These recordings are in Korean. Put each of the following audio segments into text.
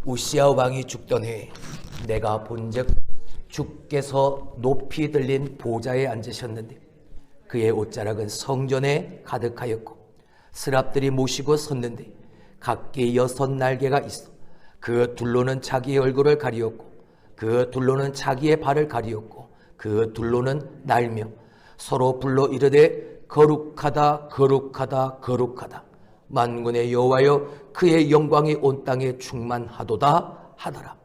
우시야 왕이 죽던 해에 내가 본즉 주께서 높이 들린 보좌에 앉으셨는데 그의 옷자락은 성전에 가득하였고 스랍들이 모시고 섰는데 각기 6날개가 있어 그 둘로는 자기의 얼굴을 가리었고 그 둘로는 자기의 발을 가리었고 그 둘로는 날며 서로 불러 이르되 거룩하다 거룩하다 거룩하다 만군의 여호와여 그의 영광이 온 땅에 충만하도다 하더라.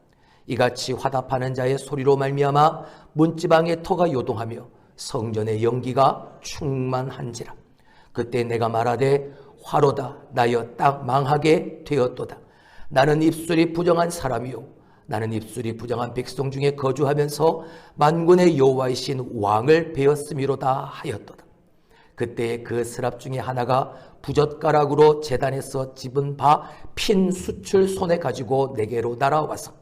이같이 화답하는 자의 소리로 말미암아 문지방의 터가 요동하며 성전의 연기가 충만한지라. 그때 내가 말하되 화로다 나여 딱 망하게 되었도다. 나는 입술이 부정한 사람이요 나는 입술이 부정한 백성 중에 거주하면서 만군의 여호와이신 왕을 베었음이로다 하였도다. 그때 그 스랍 중에 하나가 부젓가락으로 제단에서 집은 바 핀 숯을 손에 가지고 내게로 날아와서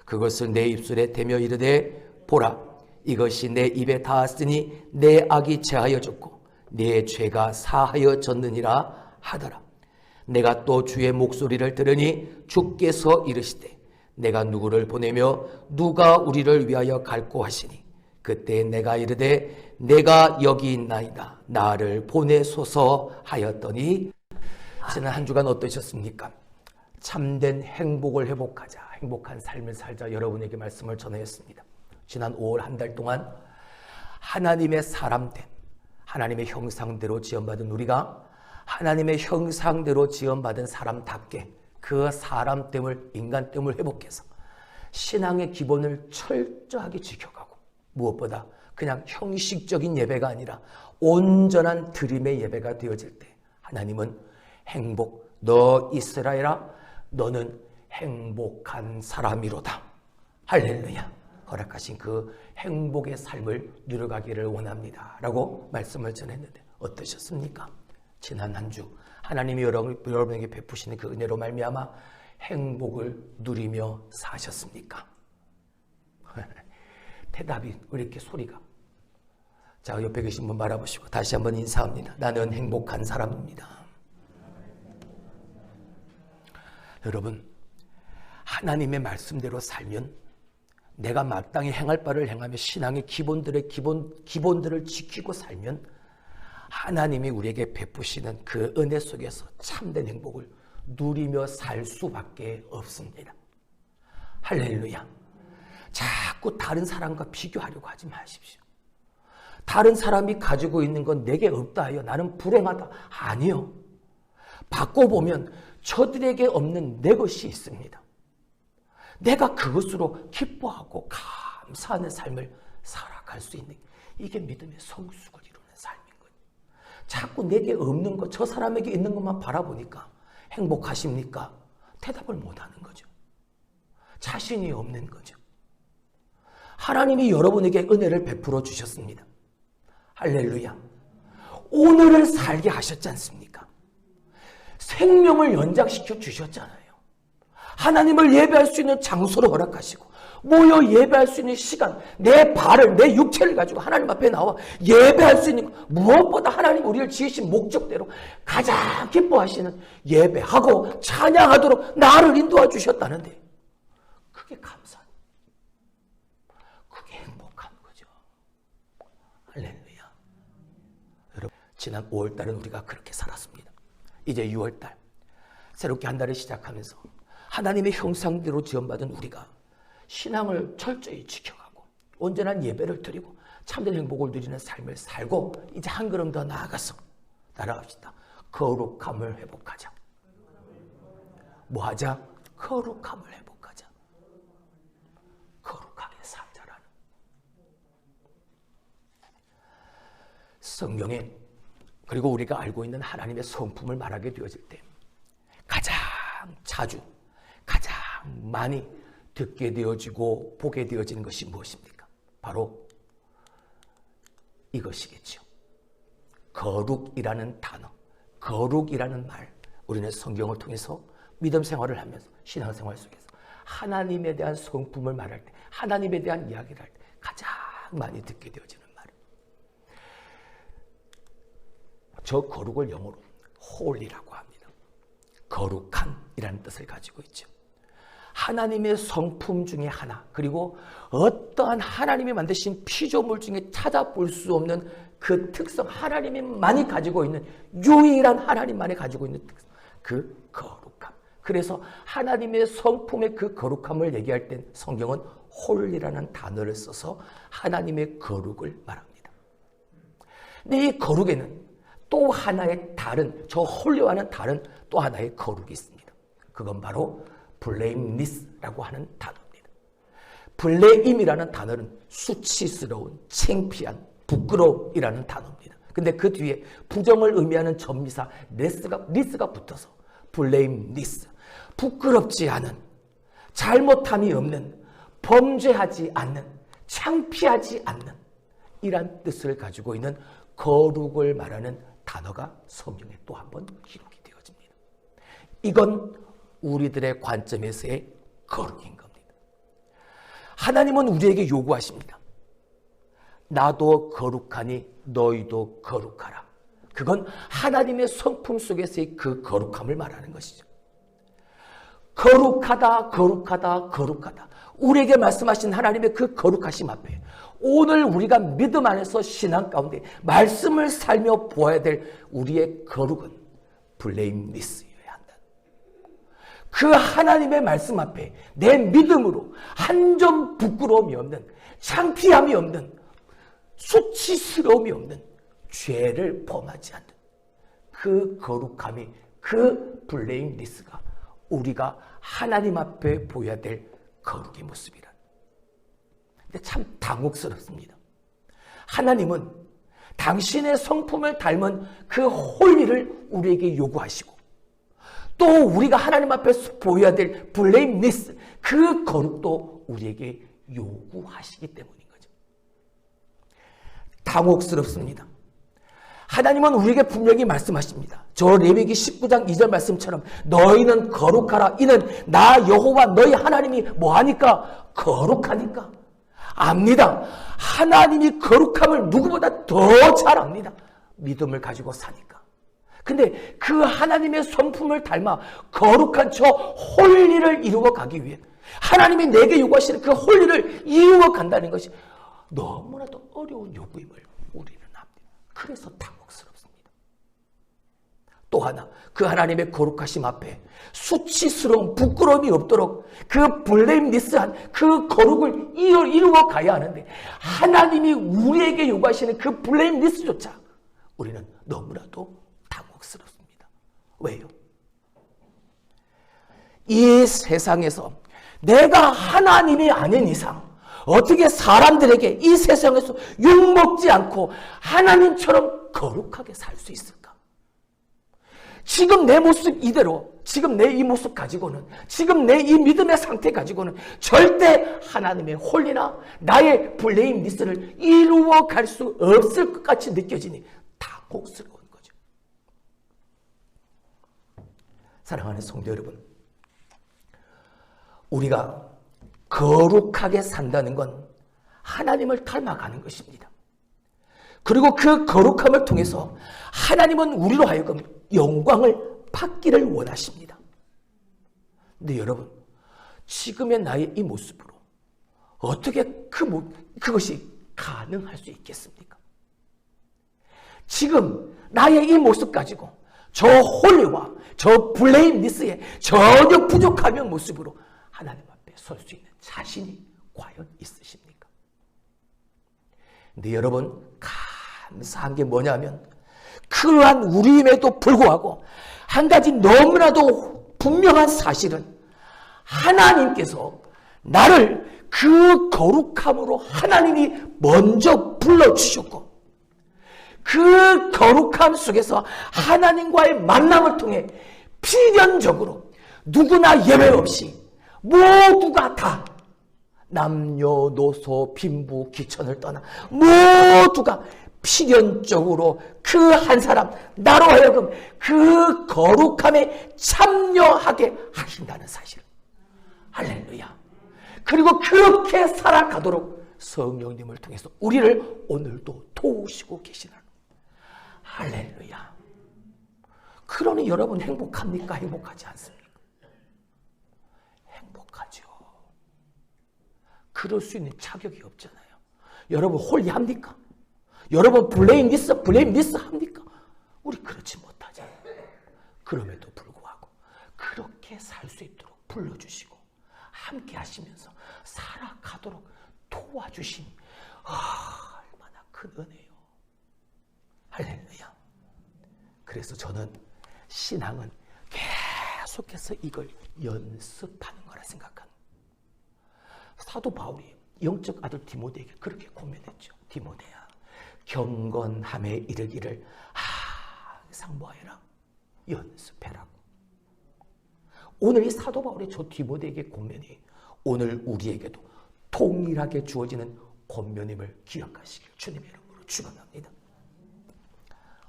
그것을 내 입술에 대며 이르되 보라 이것이 내 입에 닿았으니 내 악이 제하여졌고 내 죄가 사하여졌느니라 하더라. 내가 또 주의 목소리를 들으니 주께서 이르시되 내가 누구를 보내며 누가 우리를 위하여 갈고 하시니 그때 내가 이르되 내가 여기 있나이다 나를 보내소서 하였더니 지난 한 주간 어떠셨습니까? 참된 행복을 회복하자 행복한 삶을 살자 여러분에게 말씀을 전하였습니다. 지난 5월 한 달 동안 하나님의 사람됨 하나님의 형상대로 지음받은 우리가 하나님의 형상대로 지음받은 사람답게 그 사람됨을 인간됨을 회복해서 신앙의 기본을 철저하게 지켜가고 무엇보다 그냥 형식적인 예배가 아니라 온전한 드림의 예배가 되어질 때 하나님은 행복 너 이스라엘아 너는 행복한 사람이로다 할렐루야 허락하신 그 행복의 삶을 누려가기를 원합니다 라고 말씀을 전했는데 어떠셨습니까? 지난 한 주 하나님이 여러분에게 베푸시는 그 은혜로 말미암아 행복을 누리며 사셨습니까? 대답이 왜 이렇게 소리가 자 옆에 계신 분 바라보시고 다시 한번 인사합니다. 나는 행복한 사람입니다. 여러분 하나님의 말씀대로 살면 내가 마땅히 행할 바를 행하며 신앙의 기본들을 지키고 살면 하나님이 우리에게 베푸시는 그 은혜 속에서 참된 행복을 누리며 살 수밖에 없습니다. 할렐루야. 자꾸 다른 사람과 비교하려고 하지 마십시오. 다른 사람이 가지고 있는 건 내게 없다 하여 나는 불행하다. 아니요. 바꿔보면 저들에게 없는 내 것이 있습니다. 내가 그것으로 기뻐하고 감사하는 삶을 살아갈 수 있는 이게 믿음의 성숙을 이루는 삶인 거예요. 자꾸 내게 없는 것, 저 사람에게 있는 것만 바라보니까 행복하십니까? 대답을 못하는 거죠. 자신이 없는 거죠. 하나님이 여러분에게 은혜를 베풀어 주셨습니다. 할렐루야. 오늘을 살게 하셨지 않습니까? 생명을 연장시켜 주셨잖아요. 하나님을 예배할 수 있는 장소를 허락하시고 모여 예배할 수 있는 시간, 내 발을, 내 육체를 가지고 하나님 앞에 나와 예배할 수 있는 것, 무엇보다 하나님 우리를 지으신 목적대로 가장 기뻐하시는 예배하고 찬양하도록 나를 인도해 주셨다는데 그게 감사, 그게 행복한 거죠. 할렐루야. 여러분 지난 5월달은 우리가 그렇게 살았습니다. 이제 6월달 새롭게 한 달을 시작하면서 하나님의 형상대로 지음받은 우리가 신앙을 철저히 지켜가고 온전한 예배를 드리고 참된 행복을 누리는 삶을 살고 이제 한 걸음 더 나아가서 따라갑시다. 거룩함을 회복하자. 뭐하자? 거룩함을 회복하자. 거룩하게 살자라는. 성경에 그리고 우리가 알고 있는 하나님의 성품을 말하게 되어질 때 가장 자주 가장 많이 듣게 되어지고 보게 되어지는 것이 무엇입니까? 바로 이것이겠죠. 거룩이라는 단어, 거룩이라는 말, 우리는 성경을 통해서 믿음 생활을 하면서 신앙생활 속에서 하나님에 대한 성품을 말할 때, 하나님에 대한 이야기를 할 때 가장 많이 듣게 되어지는 말이에요. 저 거룩을 영어로 홀리라고 합니다. 거룩한이라는 뜻을 가지고 있죠. 하나님의 성품 중에 하나, 그리고 어떠한 하나님이 만드신 피조물 중에 찾아볼 수 없는 그 특성, 하나님만이 가지고 있는 유일한 하나님만이 가지고 있는 특성, 그 거룩함. 그래서 하나님의 성품의 그 거룩함을 얘기할 땐 성경은 홀리라는 단어를 써서 하나님의 거룩을 말합니다. 근데 이 거룩에는 또 하나의 다른, 저 홀리와는 다른 또 하나의 거룩이 있습니다. 그건 바로 blameless라고 하는 단어입니다. blame이라는 단어는 수치스러운, 창피한, 부끄러움이라는 단어입니다. 근데 그 뒤에 부정을 의미하는 전미사 less가 붙어서 blameless, 부끄럽지 않은, 잘못함이 없는, 범죄하지 않는, 창피하지 않는 이란 뜻을 가지고 있는 거룩을 말하는 단어가 성경에 또 한 번 기록이 되어집니다. 이건 우리들의 관점에서의 거룩인 겁니다. 하나님은 우리에게 요구하십니다. 나도 거룩하니 너희도 거룩하라. 그건 하나님의 성품 속에서의 그 거룩함을 말하는 것이죠. 거룩하다, 거룩하다, 거룩하다. 우리에게 말씀하신 하나님의 그 거룩하심 앞에 오늘 우리가 믿음 안에서 신앙 가운데 말씀을 살며 보아야 될 우리의 거룩은 blameless여야 한다. 그 하나님의 말씀 앞에 내 믿음으로 한 점 부끄러움이 없는, 창피함이 없는, 수치스러움이 없는, 죄를 범하지 않는 그 거룩함이, 그 blameless가 우리가 하나님 앞에 보여야 될 거룩의 모습이라. 근데 참 당혹스럽습니다. 하나님은 당신의 성품을 닮은 그 홀리를 우리에게 요구하시고 또 우리가 하나님 앞에서 보여야 될 blameless, 그 거룩도 우리에게 요구하시기 때문인 거죠. 당혹스럽습니다. 하나님은 우리에게 분명히 말씀하십니다. 저 레위기 19장 2절 말씀처럼 너희는 거룩하라. 이는 나 여호와 너희 하나님이 뭐하니까? 거룩하니까. 압니다. 하나님이 거룩함을 누구보다 더 잘 압니다. 믿음을 가지고 사니까. 근데 그 하나님의 성품을 닮아 거룩한 저 홀리를 이루어 가기 위해 하나님이 내게 요구하시는 그 홀리를 이루어 간다는 것이 너무나도 어려운 요구임을 우리는 압니다. 그래서 당혹스럽습니다. 또 하나, 그 하나님의 거룩하심 앞에 수치스러운, 부끄러움이 없도록 그 blameless한 그 거룩을 이루어 가야 하는데 하나님이 우리에게 요구하시는 그 blameless조차 우리는 너무나도 당혹스럽습니다. 왜요? 이 세상에서 내가 하나님이 아닌 이상 어떻게 사람들에게 이 세상에서 욕먹지 않고 하나님처럼 거룩하게 살 수 있을까? 지금 내 모습 이대로, 지금 내 이 모습 가지고는, 지금 내 이 믿음의 상태 가지고는 절대 하나님의 홀리나 나의 blameless를 이루어 갈 수 없을 것 같이 느껴지니 당혹스러운 거죠. 사랑하는 성도 여러분, 우리가 거룩하게 산다는 건 하나님을 닮아가는 것입니다. 그리고 그 거룩함을 통해서 하나님은 우리로 하여금 영광을 받기를 원하십니다. 근데 여러분, 지금의 나의 이 모습으로 어떻게 그것이 가능할 수 있겠습니까? 지금 나의 이 모습 가지고 저 홀리와 저 blameless의 전혀 부족하면 모습으로 하나님 앞에 설 수 있는 자신이 과연 있으십니까? 근데 여러분, 감사한 게 뭐냐면 그러한 우리임에도 불구하고 한 가지 너무나도 분명한 사실은 하나님께서 나를 그 거룩함으로 하나님이 먼저 불러주셨고 그 거룩함 속에서 하나님과의 만남을 통해 필연적으로 누구나 예외 없이 모두가 다 남녀노소 빈부 귀천을 떠나 모두가 필연적으로 그 한 사람 나로 하여금 그 거룩함에 참여하게 하신다는 사실. 할렐루야. 그리고 그렇게 살아가도록 성령님을 통해서 우리를 오늘도 도우시고 계시나는. 할렐루야. 그러니 여러분 행복합니까? 행복하지 않습니까? 행복합니다. 어떡하죠? 그럴 수 있는 자격이 없잖아요. 여러분 홀리합니까? 여러분 블레임 리스 합니까? 우리 그렇지 못하잖아요. 그럼에도 불구하고 그렇게 살 수 있도록 불러주시고 함께 하시면서 살아가도록 도와주심이 얼마나 큰 은혜요. 할렐루야. 그래서 저는 신앙은 계속해서 이걸 연습하는 거라 생각합니다. 사도 바울이 영적 아들 디모데에게 그렇게 권면했죠. 디모데야, 경건함에 이르기를 항상 뭐해라? 연습해라고. 오늘 이 사도 바울의 저 디모데에게 권면이 오늘 우리에게도 동일하게 주어지는 권면임을 기억하시길 주님의 이름으로 축원합니다.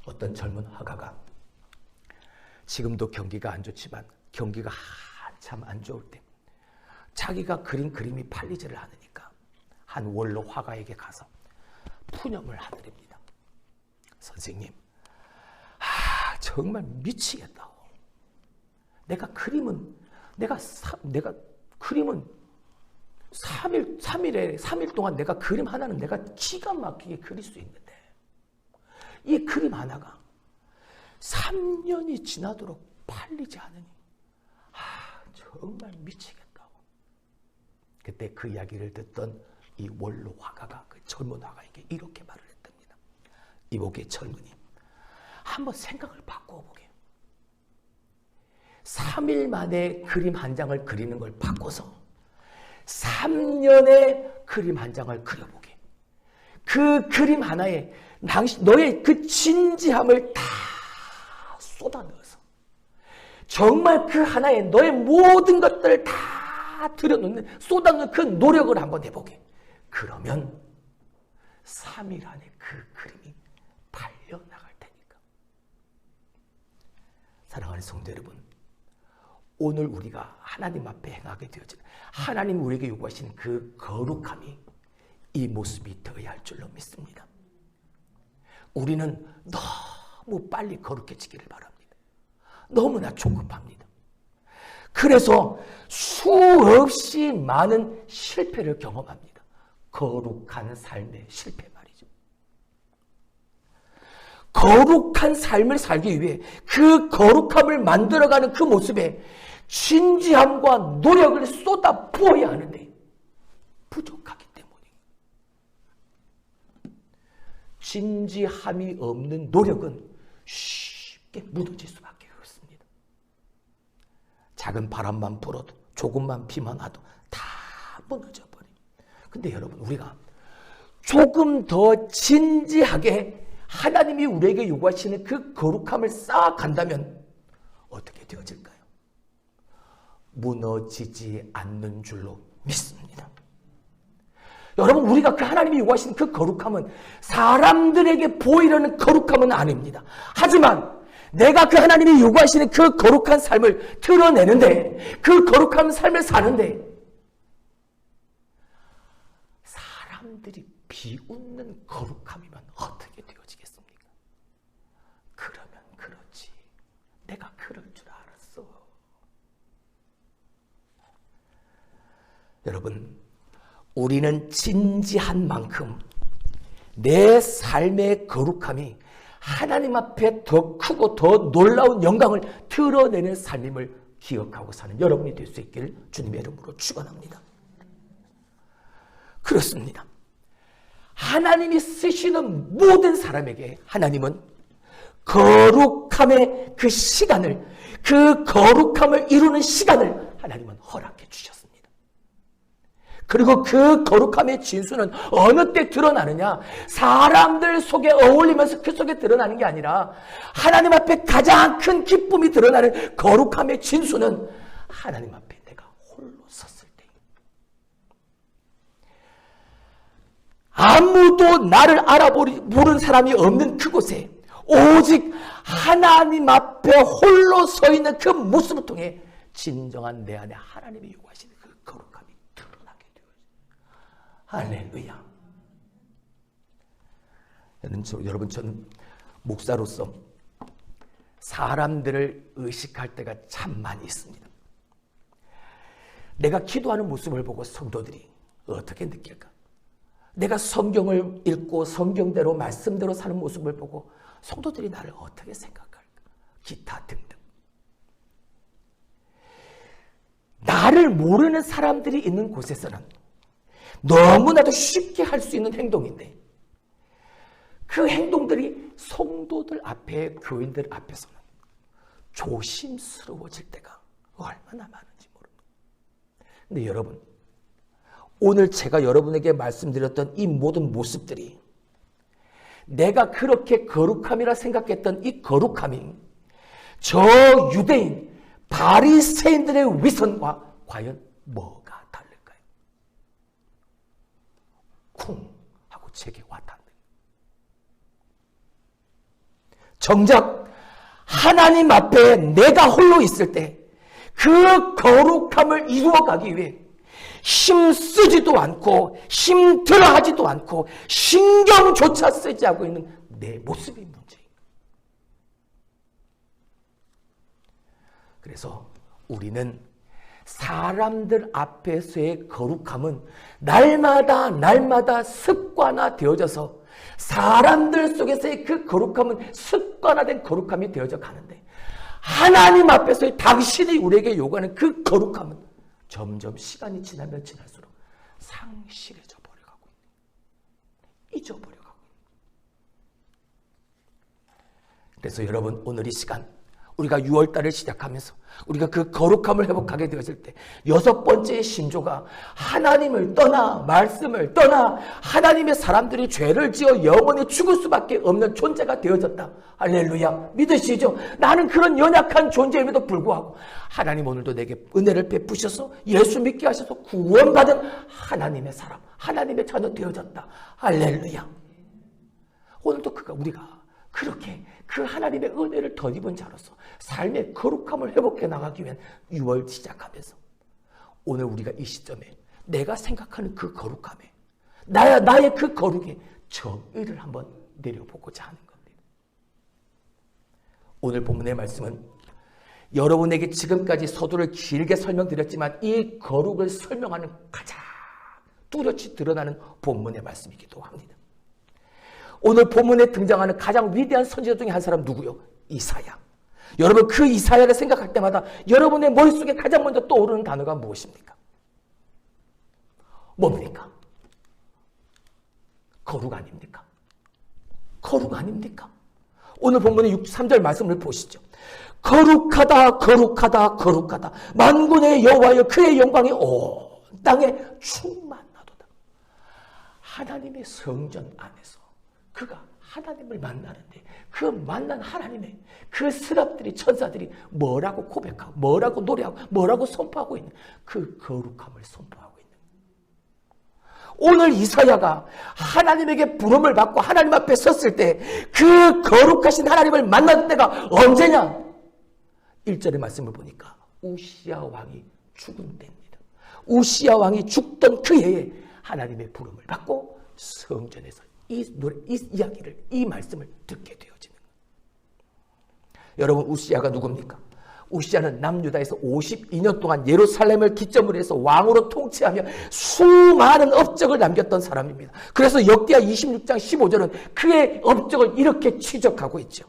어떤 젊은 화가가 지금도 경기가 안 좋지만 경기가 한참 안 좋을 때 자기가 그린 그림이 팔리지를 않으니까 한 원로 화가에게 가서 푸념을 하드립니다. 선생님, 정말 미치겠다고. 내가 그림은 3일 동안 내가 그림 하나는 내가 기가 막히게 그릴 수 있는데 이 그림 하나가 3년이 지나도록 팔리지 않으니 정말 미치겠다고. 그때 그 이야기를 듣던 이 원로 화가가 그 젊은 화가에게 이렇게 말을 했답니다. 이보게 젊은이, 한번 생각을 바꿔보게. 3일 만에 그림 한 장을 그리는 걸 바꿔서 3년의 그림 한 장을 그려보게. 그 그림 하나에 너의 그 진지함을 다 쏟아넣어서 정말 그 하나에 너의 모든 것들을 다 들여놓는, 쏟아놓는 그 노력을 한번 해보게. 그러면 3일 안에 그 그림이 팔려나갈 테니까. 사랑하는 성도 여러분, 오늘 우리가 하나님 앞에 행하게 되어지는 하나님 우리에게 요구하시는 그 거룩함이 이 모습이 되어야 할 줄로 믿습니다. 우리는 너무 빨리 거룩해지기를 바랍니다. 너무나 조급합니다. 그래서 수없이 많은 실패를 경험합니다. 거룩한 삶의 실패 말이죠. 거룩한 삶을 살기 위해 그 거룩함을 만들어가는 그 모습에 진지함과 노력을 쏟아 부어야 하는데 부족하기 때문이에요. 진지함이 없는 노력은 쉽게 무너질 수밖에 없습니다. 작은 바람만 불어도, 조금만 비만 와도 다 무너져 버려요. 근데 여러분, 우리가 조금 더 진지하게 하나님이 우리에게 요구하시는 그 거룩함을 쌓아간다면 어떻게 되어질까요? 무너지지 않는 줄로 믿습니다. 여러분, 우리가 그 하나님이 요구하시는 그 거룩함은 사람들에게 보이려는 거룩함은 아닙니다. 하지만 내가 그 하나님이 요구하시는 그 거룩한 삶을 드러내는데, 그 거룩한 삶을 사는데 사람들이 비웃는 거룩함이면 어떻게 되어지겠습니까? 그러면 그렇지, 내가 그럴 줄 알았어. 여러분, 우리는 진지한 만큼 내 삶의 거룩함이 하나님 앞에 더 크고 더 놀라운 영광을 드러내는 삶임을 기억하고 사는 여러분이 될 수 있기를 주님의 이름으로 축원합니다. 그렇습니다. 하나님이 쓰시는 모든 사람에게 하나님은 거룩함의 그 시간을, 그 거룩함을 이루는 시간을 하나님은 허락해 주셨습니다. 그리고 그 거룩함의 진수는 어느 때 드러나느냐? 사람들 속에 어울리면서 그 속에 드러나는 게 아니라 하나님 앞에 가장 큰 기쁨이 드러나는 거룩함의 진수는 하나님 앞에 내가 홀로 섰을 때, 아무도 나를 알아보는 사람이 없는 그곳에 오직 하나님 앞에 홀로 서 있는 그 모습을 통해 진정한 내 안에 하나님이 요구하시는 그 거룩함이 드러나게 되어요. 할렐루야. 여러분, 저는 목사로서 사람들을 의식할 때가 참 많이 있습니다. 내가 기도하는 모습을 보고 성도들이 어떻게 느낄까? 내가 성경을 읽고 성경대로 말씀대로 사는 모습을 보고 성도들이 나를 어떻게 생각할까? 기타 등등. 나를 모르는 사람들이 있는 곳에서는 너무나도 쉽게 할 수 있는 행동인데 그 행동들이 성도들 앞에, 교인들 앞에서는 조심스러워질 때가 얼마나 많은지 모릅니다. 근데 여러분, 오늘 제가 여러분에게 말씀드렸던 이 모든 모습들이 내가 그렇게 거룩함이라 생각했던 이 거룩함이 저 유대인 바리새인들의 위선과 과연 뭐가 다를까요? 쿵 하고 제게 와닿는. 정작 하나님 앞에 내가 홀로 있을 때 그 거룩함을 이루어가기 위해 힘쓰지도 않고 힘들어 하지도 않고 신경조차 쓰지 않고 있는 내 모습이 문제입니다. 그래서 우리는 사람들 앞에서의 거룩함은 날마다 습관화되어져서 사람들 속에서의 그 거룩함은 습관화된 거룩함이 되어져 가는데 하나님 앞에서의 당신이 우리에게 요구하는 그 거룩함은 점점 시간이 지나면 지날수록 상실해져 버려가고 있는, 잊어버려가고 있는. 그래서 여러분, 오늘 이 시간 우리가 6월달을 시작하면서 우리가 그 거룩함을 회복하게 되었을 때 6번째의 신조가 하나님을 떠나, 말씀을 떠나 하나님의 사람들이 죄를 지어 영원히 죽을 수밖에 없는 존재가 되어졌다. 할렐루야. 믿으시죠? 나는 그런 연약한 존재임에도 불구하고 하나님 오늘도 내게 은혜를 베푸셔서 예수 믿게 하셔서 구원받은 하나님의 사람, 하나님의 자녀 되어졌다. 할렐루야. 오늘도 우리가 그렇게 그 하나님의 은혜를 덧입은 자로서 삶의 거룩함을 회복해 나가기 위한 6월 시작하면서 오늘 우리가 이 시점에 내가 생각하는 그 거룩함에 나의 그 거룩에 정의를 한번 내려보고자 하는 겁니다. 오늘 본문의 말씀은 여러분에게 지금까지 서두를 길게 설명드렸지만 이 거룩을 설명하는 가장 뚜렷이 드러나는 본문의 말씀이기도 합니다. 오늘 본문에 등장하는 가장 위대한 선지자 중에 한 사람 누구요? 이사야. 여러분, 그 이사야를 생각할 때마다 여러분의 머릿속에 가장 먼저 떠오르는 단어가 무엇입니까? 뭡니까? 거룩 아닙니까? 거룩 아닙니까? 오늘 본문의 3절 말씀을 보시죠. 거룩하다, 거룩하다, 거룩하다. 만군의 여호와여, 그의 영광이 온 땅에 충만하도다. 하나님의 성전 안에서 그가 하나님을 만나는데 그 만난 하나님의 그 스랍들이, 천사들이 뭐라고 고백하고 뭐라고 노래하고 뭐라고 선포하고 있는 그 거룩함을 선포하고 있는. 오늘 이사야가 하나님에게 부름을 받고 하나님 앞에 섰을 때 그 거룩하신 하나님을 만난 때가 언제냐? 1절의 말씀을 보니까 우시야 왕이 죽은 때입니다. 우시야 왕이 죽던 그 해에 하나님의 부름을 받고 성전에서 이 이야기를, 이 말씀을 듣게 되어지는 거예요. 여러분, 우시야가 누굽니까? 우시야는 남유다에서 52년 동안 예루살렘을 기점으로 해서 왕으로 통치하며 수많은 업적을 남겼던 사람입니다. 그래서 역대하 26장 15절은 그의 업적을 이렇게 추적하고 있죠.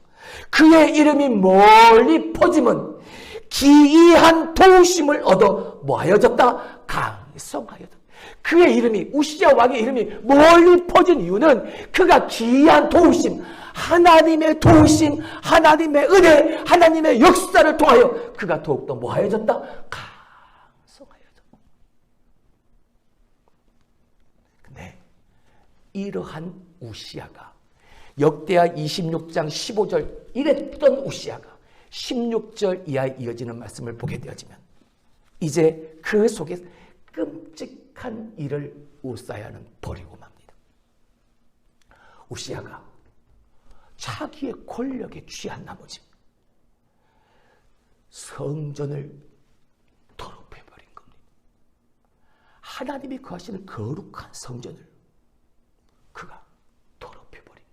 그의 이름이 멀리 퍼짐은 기이한 도우심을 얻어 뭐하여졌다? 강성하여졌다. 그의 이름이, 우시야 왕의 이름이 멀리 퍼진 이유는 그가 기이한 도우심, 하나님의 도우심, 하나님의 은혜, 하나님의 역사를 통하여 그가 더욱더 뭐하여졌다? 강성하여졌다. 근데 이러한 우시야가 역대하 26장 15절 이랬던 우시야가 16절 이하에 이어지는 말씀을 보게 되어지면 이제 그 속에 끔찍한 일을 우사야는 벌이고 맙니다. 우시야가 자기의 권력에 취한 나머지 성전을 더럽혀버린 겁니다. 하나님이 거하시는 거룩한 성전을 그가 더럽혀버린.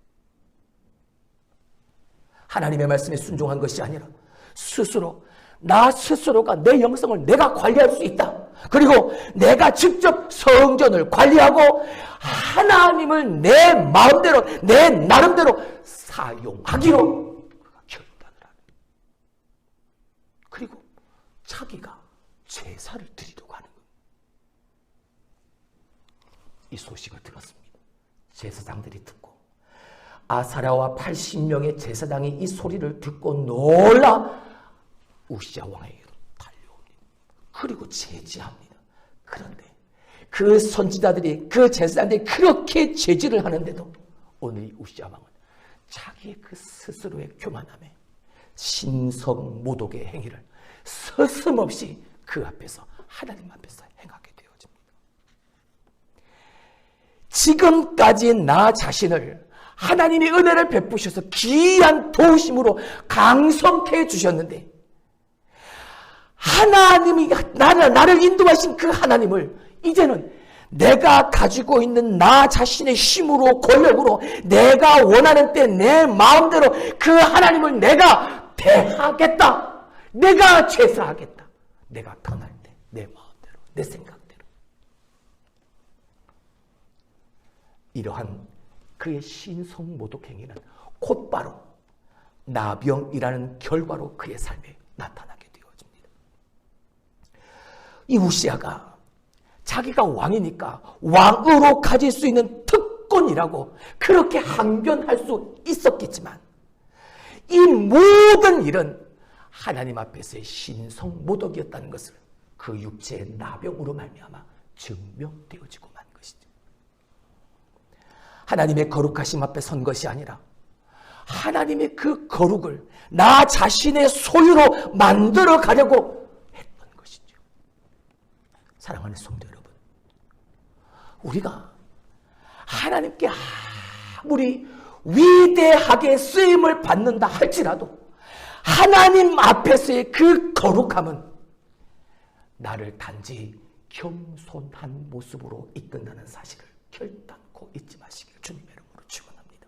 하나님의 말씀에 순종한 것이 아니라 스스로가 내 영성을 내가 관리할 수 있다. 그리고 내가 직접 성전을 관리하고 하나님을 내 마음대로 내 나름대로 사용하기로 결단을 하는. 그리고 자기가 제사를 드리려고 하는 거예요. 이 소식을 들었습니다. 제사장들이 듣고 아사랴와 80명의 제사장이 이 소리를 듣고 놀라 우시야 왕에게로 달려옵니다. 그리고 제지합니다. 그런데 그 선지자들이 그 제사장들이 그렇게 제지를 하는데도 오늘 이 우시야 왕은 자기의 그 스스로의 교만함에 신성모독의 행위를 서슴없이 그 앞에서 하나님 앞에서 행하게 되어집니다. 지금까지 나 자신을 하나님의 은혜를 베푸셔서 귀한 도우심으로 강성케 해주셨는데 하나님이 나를 인도하신 그 하나님을 이제는 내가 가지고 있는 나 자신의 힘으로 권력으로 내가 원하는 때 내 마음대로 그 하나님을 내가 대하겠다. 내가 제사하겠다. 내가 편할 때 내 마음대로 내 생각대로. 이러한 그의 신성모독 행위는 곧바로 나병이라는 결과로 그의 삶에 나타나게 되어집니다. 이 우시야가 자기가 왕이니까 왕으로 가질 수 있는 특권이라고 그렇게 항변할 수 있었겠지만 이 모든 일은 하나님 앞에서의 신성모독이었다는 것을 그 육체의 나병으로 말미암아 증명되어지고 만 것이죠. 하나님의 거룩하심 앞에 선 것이 아니라 하나님의 그 거룩을 나 자신의 소유로 만들어 가려고 했던 것이죠. 사랑하는 성도 여러분, 우리가 하나님께 아무리 위대하게 쓰임을 받는다 할지라도 하나님 앞에서의 그 거룩함은 나를 단지 겸손한 모습으로 이끈다는 사실을 결단코 잊지 마시길 주님의 이름으로 축원합니다.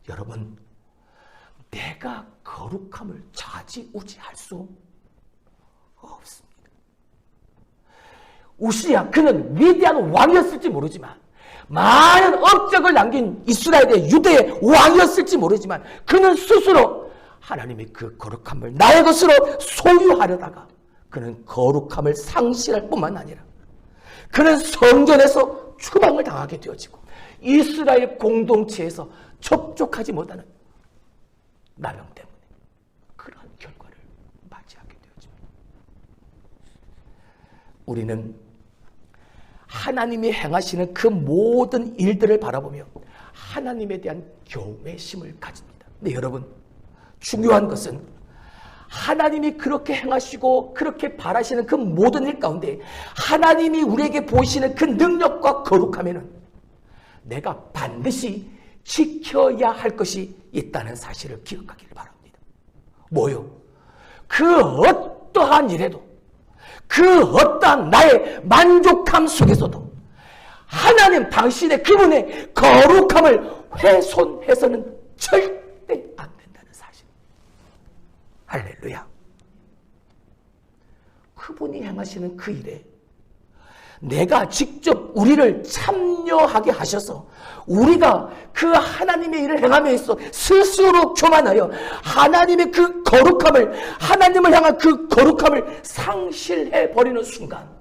여러분, 내가 거룩함을 좌지우지할 수 없습니다. 우시야, 그는 위대한 왕이었을지 모르지만 많은 업적을 남긴 이스라엘의 유대의 왕이었을지 모르지만 그는 스스로 하나님의 그 거룩함을 나의 것으로 소유하려다가 그는 거룩함을 상실할 뿐만 아니라 그는 성전에서 추방을 당하게 되어지고 이스라엘 공동체에서 접촉하지 못하는 나병 때문에 그러한 결과를 맞이하게 되어집니다. 우리는 하나님이 행하시는 그 모든 일들을 바라보며 하나님에 대한 경외심을 가집니다. 근데 여러분, 중요한 것은 하나님이 그렇게 행하시고 그렇게 바라시는 그 모든 일 가운데 하나님이 우리에게 보이시는 그 능력과 거룩함에는 내가 반드시 지켜야 할 것이 있다는 사실을 기억하기를 바랍니다. 뭐요? 그 어떠한 일에도 그 어떠한 나의 만족함 속에서도 하나님 당신의 그분의 거룩함을 훼손해서는 절대 안 된다는 사실. 할렐루야. 그분이 행하시는 그 일에 내가 직접 우리를 참여하게 하셔서 우리가 그 하나님의 일을 행함에 있어 스스로 교만하여 하나님의 그 거룩함을, 하나님을 향한 그 거룩함을 상실해 버리는 순간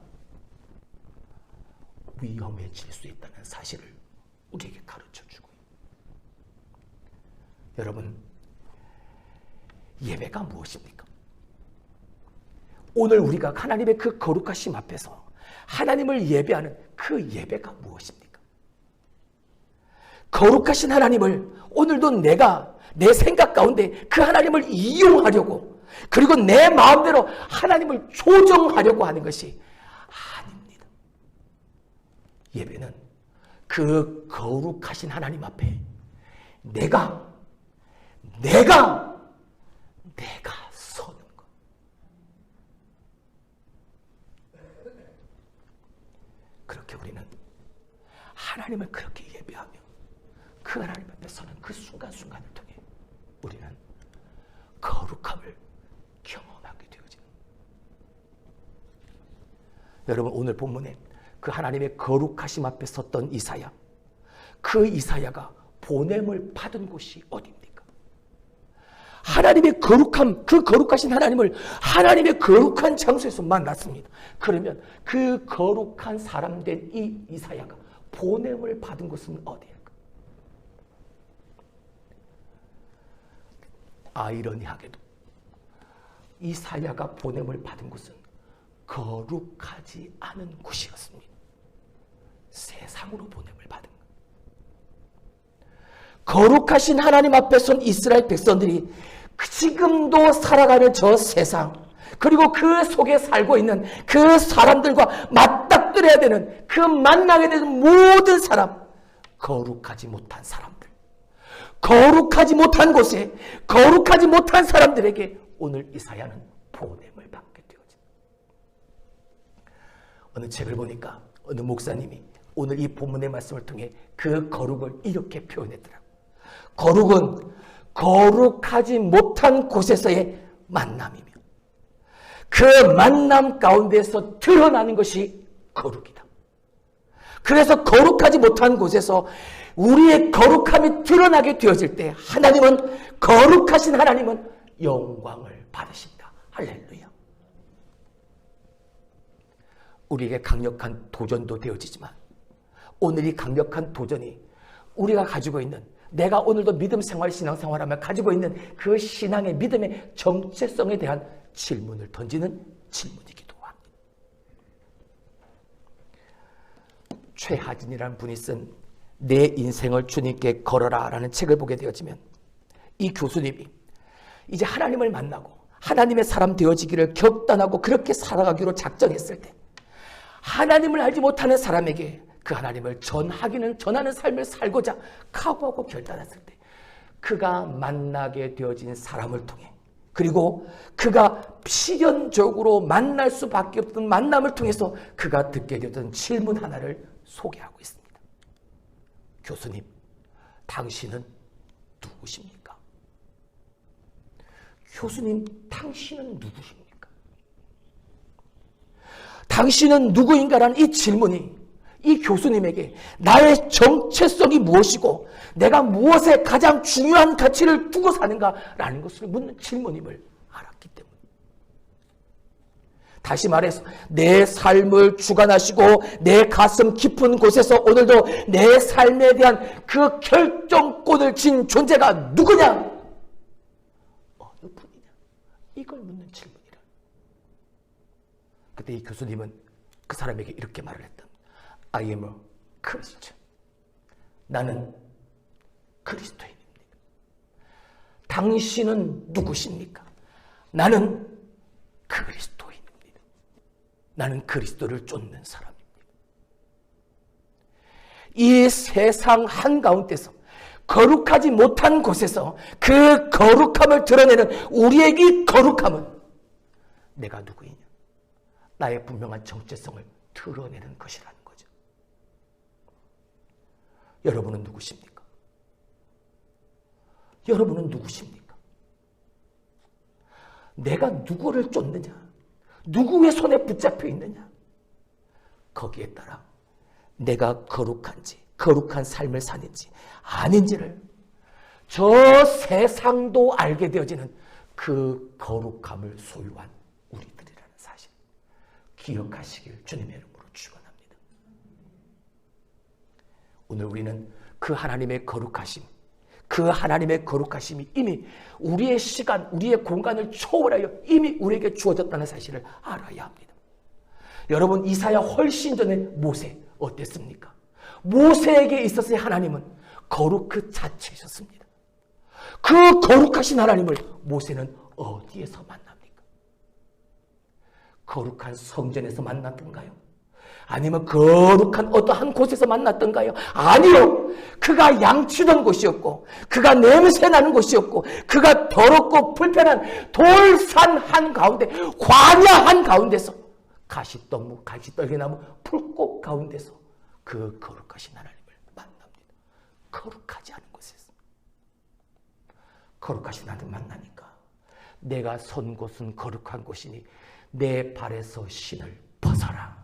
위험해질 수 있다는 사실을 우리에게 가르쳐주고, 여러분, 예배가 무엇입니까? 오늘 우리가 하나님의 그 거룩하심 앞에서 하나님을 예배하는 그 예배가 무엇입니까? 거룩하신 하나님을 오늘도 내가 내 생각 가운데 그 하나님을 이용하려고, 그리고 내 마음대로 하나님을 조정하려고 하는 것이 아닙니다. 예배는 그 거룩하신 하나님 앞에 내가 서는 것. 그렇게 우리는 하나님을 그렇게 예배하며 그 하나님 앞에 서는 그 순간순간을 통해 우리는 거룩함을 경험하게 되어집니다. 여러분, 오늘 본문에 그 하나님의 거룩하심 앞에 섰던 이사야, 그 이사야가 보냄을 받은 곳이 어디입니까? 하나님의 거룩함, 그 거룩하신 하나님을 하나님의 거룩한 장소에서 만났습니다. 그러면 그 거룩한 사람 된 이 이사야가 보냄을 받은 곳은 어디일까? 아이러니하게도 이사야가 보냄을 받은 곳은 거룩하지 않은 곳이었습니다. 세상으로 보냄을 받은 것. 거룩하신 하나님 앞에 선 이스라엘 백성들이 지금도 살아가는 저 세상, 그리고 그 속에 살고 있는 그 사람들과 맞닥뜨려야 되는, 그 만나게 되는 모든 사람, 거룩하지 못한 사람들, 거룩하지 못한 곳에 거룩하지 못한 사람들에게 오늘 이사야는 보냄을 받게 되어집니다. 어느 책을 보니까 어느 목사님이 오늘 이 본문의 말씀을 통해 그 거룩을 이렇게 표현했더라고요. 거룩은 거룩하지 못한 곳에서의 만남이며 그 만남 가운데서 드러나는 것이 거룩이다. 그래서 거룩하지 못한 곳에서 우리의 거룩함이 드러나게 되어질 때 하나님은, 거룩하신 하나님은 영광을 받으신다. 할렐루야. 우리에게 강력한 도전도 되어지지만 오늘 이 강력한 도전이 우리가 가지고 있는, 내가 오늘도 믿음 생활, 신앙생활하며 가지고 있는 그 신앙의 믿음의 정체성에 대한 질문을 던지는 질문이기도 합니다. 최하진이라는 분이 쓴 내 인생을 주님께 걸어라 라는 책을 보게 되어지면 이 교수님이 이제 하나님을 만나고 하나님의 사람 되어지기를 결단하고 그렇게 살아가기로 작정했을 때 하나님을 알지 못하는 사람에게 그 하나님을 전하는 삶을 살고자 각오하고 결단했을 때 그가 만나게 되어진 사람을 통해, 그리고 그가 필연적으로 만날 수밖에 없던 만남을 통해서 그가 듣게 되었던 질문 하나를 소개하고 있습니다. 교수님, 당신은 누구십니까? 교수님, 당신은 누구십니까? 당신은 누구인가라는 이 질문이 이 교수님에게 나의 정체성이 무엇이고 내가 무엇에 가장 중요한 가치를 두고 사는가라는 것을 묻는 질문임을 알았기 때문에, 다시 말해서 내 삶을 주관하시고 내 가슴 깊은 곳에서 오늘도 내 삶에 대한 그 결정권을 쥔 존재가 누구냐? 어느 분이냐? 이걸 묻는 질문이라. 그때 이 교수님은 그 사람에게 이렇게 말을 했다. I am a Christian. 나는 그리스도인입니다. 당신은 누구십니까? 나는 그리스도인입니다. 나는 그리스도를 쫓는 사람입니다. 이 세상 한가운데서 거룩하지 못한 곳에서 그 거룩함을 드러내는 우리의 이 거룩함은 내가 누구이냐? 나의 분명한 정체성을 드러내는 것이라는 거죠. 여러분은 누구십니까? 여러분은 누구십니까? 내가 누구를 쫓느냐? 누구의 손에 붙잡혀 있느냐? 거기에 따라 내가 거룩한지, 거룩한 삶을 사는지 아닌지를 저 세상도 알게 되어지는 그 거룩함을 소유한 우리들이라는 사실 기억하시길 주님의 이름으로 축원합니다. 오늘 우리는 그 하나님의 거룩하심, 그 하나님의 거룩하심이 이미 우리의 시간, 우리의 공간을 초월하여 이미 우리에게 주어졌다는 사실을 알아야 합니다. 여러분, 이사야 훨씬 전에 모세 어땠습니까? 모세에게 있어서의 하나님은 거룩 그 자체이셨습니다. 그 거룩하신 하나님을 모세는 어디에서 만납니까? 거룩한 성전에서 만났던가요? 아니면 거룩한 어떠한 곳에서 만났던가요? 아니요. 그가 양치던 곳이었고, 그가 냄새나는 곳이었고, 그가 더럽고 불편한 돌산 한가운데, 광야 한가운데서, 가시떨무, 가시떨기나무, 풀꽃 가운데서 그 거룩하신 하나님을 만납니다. 거룩하지 않은 곳에서. 거룩하신 하나님 만나니까 내가 선 곳은 거룩한 곳이니 내 발에서 신을 벗어라.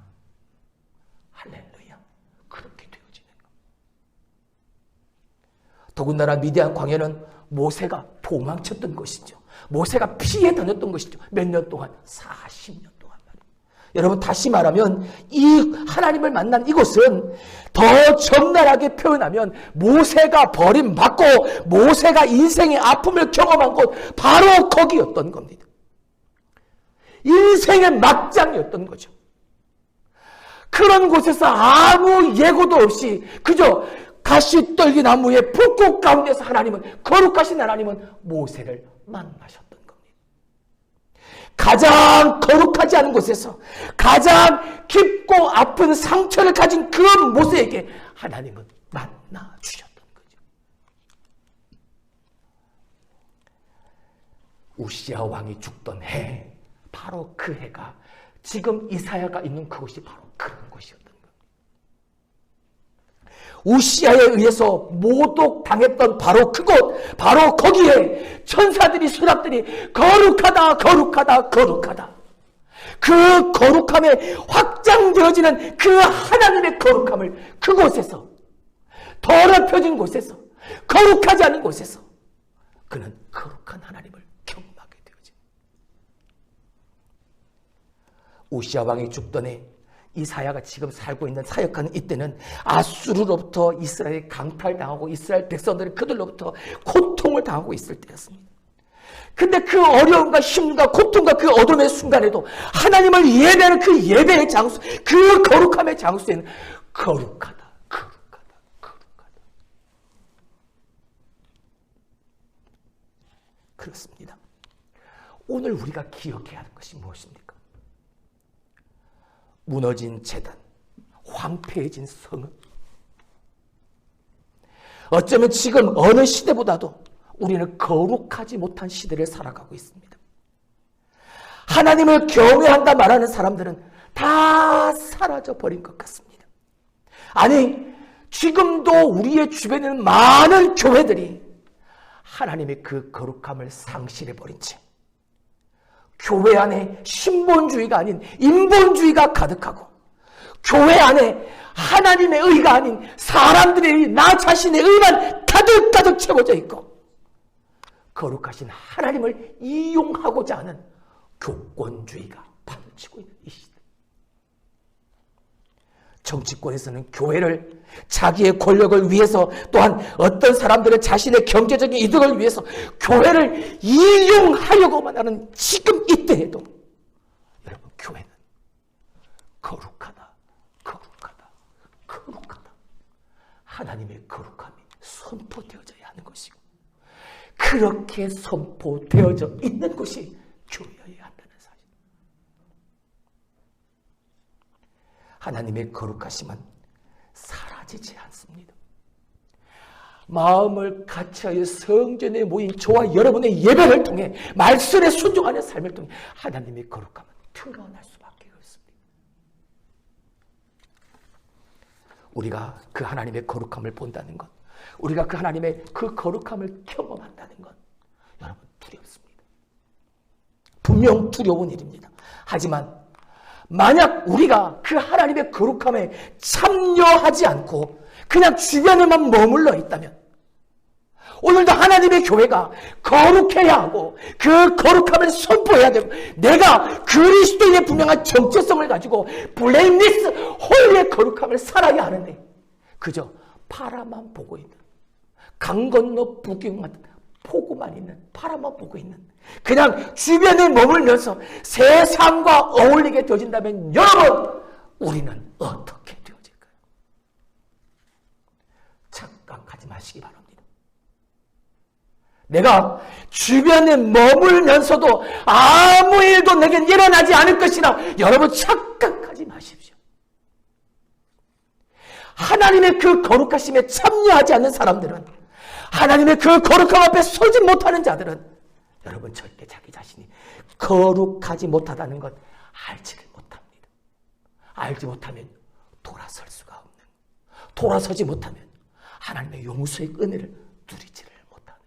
더군다나 미디안 광야는 모세가 도망쳤던 것이죠. 모세가 피해 다녔던 것이죠. 몇 년 동안? 40년 동안. 여러분, 다시 말하면 이 하나님을 만난 이곳은 더 적나라하게 표현하면 모세가 버림받고 모세가 인생의 아픔을 경험한 곳, 바로 거기였던 겁니다. 인생의 막장이었던 거죠. 그런 곳에서 아무 예고도 없이 그저 가시떨기 나무의 불꽃 가운데서 하나님은, 거룩하신 하나님은 모세를 만나셨던 겁니다. 가장 거룩하지 않은 곳에서 가장 깊고 아픈 상처를 가진 그 모세에게 하나님은 만나 주셨던 거죠. 우시야 왕이 죽던 해, 바로 그 해가 지금 이사야가 있는 그곳이 바로 그런 곳이었던 겁니다. 우시야에 의해서 모독당했던 바로 그곳, 바로 거기에 천사들이, 수랍들이 거룩하다, 거룩하다, 거룩하다. 그 거룩함에 확장되어지는 그 하나님의 거룩함을 그곳에서, 더럽혀진 곳에서, 거룩하지 않은 곳에서 그는 거룩한 하나님을 경험하게 되어집니다. 우시야 왕이 죽던 해, 이사야가 지금 살고 있는 사역하는 이때는 아수르로부터 이스라엘이 강탈당하고 이스라엘 백성들이 그들로부터 고통을 당하고 있을 때였습니다. 근데 그 어려움과 힘과 고통과 그 어둠의 순간에도 하나님을 예배하는 그 예배의 장소, 그 거룩함의 장소에는 거룩하다, 거룩하다, 거룩하다. 그렇습니다. 오늘 우리가 기억해야 하는 것이 무엇입니까? 무너진 제단, 황폐해진 성읍. 어쩌면 지금 어느 시대보다도 우리는 거룩하지 못한 시대를 살아가고 있습니다. 하나님을 경외한다 말하는 사람들은 다 사라져버린 것 같습니다. 아니, 지금도 우리의 주변에는 많은 교회들이 하나님의 그 거룩함을 상실해버린 채 교회 안에 신본주의가 아닌 인본주의가 가득하고, 교회 안에 하나님의 의가 아닌 사람들의 의, 나 자신의 의만 가득가득 채워져 있고, 거룩하신 하나님을 이용하고자 하는 교권주의가 판치고 있는 이 시대. 정치권에서는 교회를 자기의 권력을 위해서, 또한 어떤 사람들은 자신의 경제적인 이득을 위해서 교회를 이용하려고만 하는 지금 이때에도 여러분, 교회는 거룩하다, 거룩하다, 거룩하다. 하나님의 거룩함이 선포되어져야 하는 것이고, 그렇게 선포되어져 있는 곳이 교회여야 한다는 사실. 하나님의 거룩하심은 사라지지 않습니다. 마음을 같이하여 성전에 모인 저와 여러분의 예배를 통해, 말씀에 순종하는 삶을 통해 하나님의 거룩함은 드러날 수밖에 없습니다. 우리가 그 하나님의 거룩함을 본다는 것, 우리가 그 하나님의 그 거룩함을 경험한다는 것, 여러분, 두렵습니다. 분명 두려운 일입니다. 하지만 만약 우리가 그 하나님의 거룩함에 참여하지 않고 그냥 주변에만 머물러 있다면, 오늘도 하나님의 교회가 거룩해야 하고 그 거룩함을 선포해야 되고, 내가 그리스도인의 분명한 정체성을 가지고 블레임리스 홀리의 거룩함을 살아야 하는데, 그저 바라만 보고 있는, 강 건너 북경만 보고만 있는, 바라만 보고 있는, 그냥 주변에 머물면서 세상과 어울리게 되어진다면, 여러분, 우리는 어떻게 되어질까요? 착각하지 마시기 바랍니다. 내가 주변에 머물면서도 아무 일도 내겐 일어나지 않을 것이라, 여러분, 착각하지 마십시오. 하나님의 그 거룩하심에 참여하지 않는 사람들은, 하나님의 그 거룩함 앞에 서지 못하는 자들은, 여러분, 절대 자기 자신이 거룩하지 못하다는 것 알지를 못합니다. 알지 못하면 돌아설 수가 없는, 돌아서지 못하면 하나님의 용서의 은혜를 누리지를 못하는.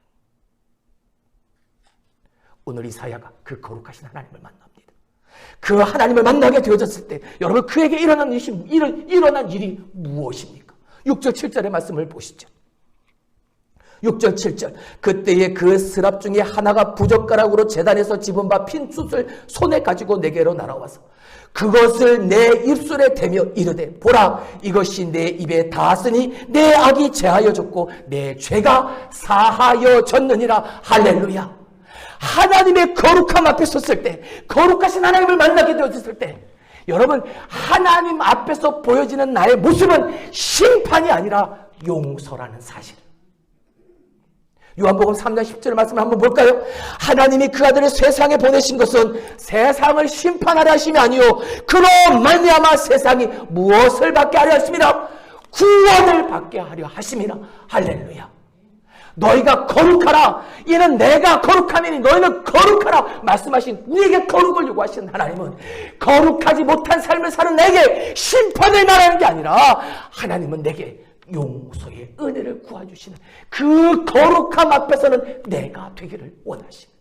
오늘 이사야가 그 거룩하신 하나님을 만납니다. 그 하나님을 만나게 되어졌을 때, 여러분, 그에게 일어난 일이 무엇입니까? 6절 7절의 말씀을 보시죠. 6절 7절 그때에 그 스랍 중에 하나가 부젓가락으로 제단에서 집은 바 핀 숯을 손에 가지고 내게로 날아와서 그것을 내 입술에 대며 이르되 보라 이것이 내 입에 닿았으니 내 악이 제하여졌고 내 죄가 사하여졌느니라. 할렐루야. 하나님의 거룩함 앞에 섰을 때, 거룩하신 하나님을 만나게 되었을 때, 여러분 하나님 앞에서 보여지는 나의 모습은 심판이 아니라 용서라는 사실. 요한복음 3장 10절 말씀을 한번 볼까요? 하나님이 그 아들을 세상에 보내신 것은 세상을 심판하려 하심이 아니요 그로 말미암아 세상이 무엇을 받게 하려 하심이라? 구원을 받게 하려 하심이라. 할렐루야. 너희가 거룩하라. 이는 내가 거룩함이니 너희는 거룩하라 말씀하신 우리에게 거룩을 요구하시는 하나님은 거룩하지 못한 삶을 사는 내게 심판을 말하는 게 아니라 하나님은 내게 용서의 은혜를 구해주시는 그 거룩함 앞에서는 내가 되기를 원하시는.